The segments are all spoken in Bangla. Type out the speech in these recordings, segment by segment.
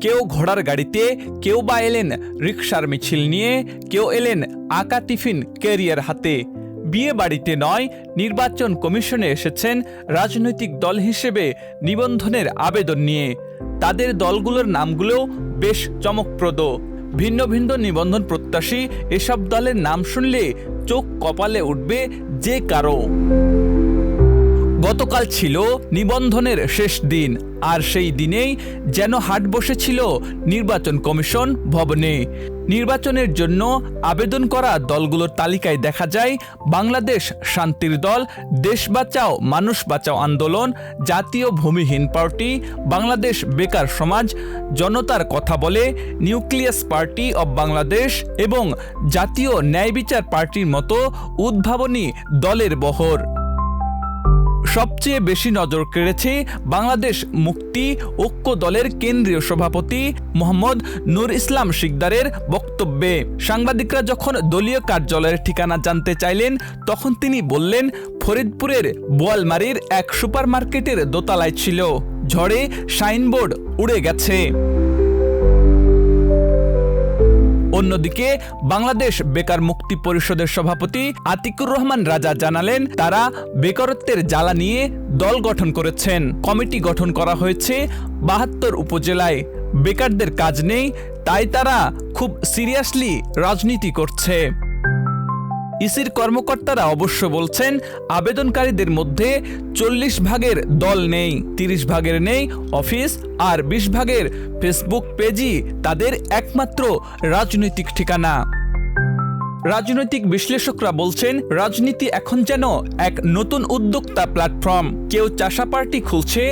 কেউ ঘোড়ার গাড়িতে, কেউ বা এলেন রিকশার মিছিল নিয়ে, কেউ এলেন আঁকা টিফিন ক্যারিয়ার হাতে। বিয়ে বাড়িতে নয়, নির্বাচন কমিশনে এসেছেন রাজনৈতিক দল হিসেবে নিবন্ধনের আবেদন নিয়ে। তাদের দলগুলোর নামগুলোও বেশ চমকপ্রদ। ভিন্ন ভিন্ন নিবন্ধন প্রত্যাশী এসব দলের নাম শুনলে চোখ কপালে উঠবে যে কারো। গতকাল ছিল নিবন্ধনের শেষ দিন, আর সেই দিনেই যেন হাট বসেছিল নির্বাচন কমিশন ভবনে। নির্বাচনের জন্য আবেদন করা দলগুলোর তালিকায় দেখা যায় বাংলাদেশ শান্তির দল, দেশ বাঁচাও মানুষ বাঁচাও আন্দোলন, জাতীয় ভূমিহীন পার্টি, বাংলাদেশ বেকার সমাজ, জনতার কথা বলে, নিউক্লিয়াস পার্টি অব বাংলাদেশ এবং জাতীয় ন্যায় বিচার পার্টির মতো উদ্ভাবনী দলের বহর। সবচেয়ে বেশি নজর কেড়েছে বাংলাদেশ মুক্তি ঐক্য দলের কেন্দ্রীয় সভাপতি মোহাম্মদ নূর ইসলাম শিকদারের বক্তব্যে। সাংবাদিকরা যখন দলীয় কার্যালয়ের ঠিকানা জানতে চাইলেন, তখন তিনি বললেন ফরিদপুরের বোয়ালমারীর এক সুপারমার্কেটের দোতলায় ছিল, ঝড়ে সাইনবোর্ড উড়ে গেছে। অন্যদিকে বাংলাদেশ বেকার মুক্তি পরিষদের সভাপতি আতিকুর রহমান রাজা জানালেন, তারা বেকারত্বের জ্বালা নিয়ে দল গঠন করেছেন। কমিটি গঠন করা হয়েছে ৭২ উপজেলায়। বেকারদের কাজ নেই, তাই তারা খুব সিরিয়াসলি রাজনীতি করছে। ইসির কর্মকর্তারা অবশ্য বলছেন, আবেদনকারীদের মধ্যে ৪০ ভাগের দল নেই, ৩০ ভাগের নেই অফিস, আর ২০ ভাগের ফেসবুক পেজই তাদের একমাত্র রাজনৈতিক ঠিকানা। রাজনৈতিক বিশ্লেষকরা বলছেন, রাজনীতি এখন যেন এক নতুন উদ্যোক্তা প্ল্যাটফর্ম। কেউ চাষা পার্টি খুলছে,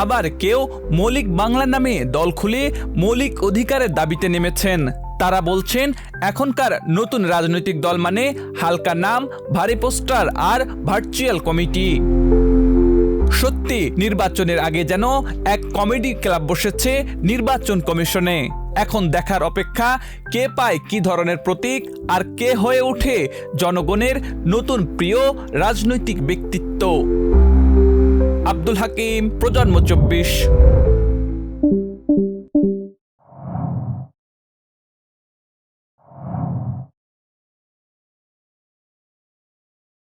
আবার কেউ মৌলিক বাংলা নামে দল খুলে মৌলিক অধিকারের দাবিতে নেমেছেন। তারা বলছেন, এখনকার নতুন রাজনৈতিক দল মানে হালকা নাম, ভারী পোস্টার আর ভার্চুয়াল কমিটি। সত্যি নির্বাচনের আগে যেন এক কমেডি ক্লাব বসেছে নির্বাচন কমিশনে। এখন দেখার অপেক্ষা, কে পায় কি ধরনের প্রতীক, আর কে হয়ে ওঠে জনগণের নতুন প্রিয় রাজনৈতিক ব্যক্তিত্ব। আব্দুল হাকিম, প্রজন্ম ২৪।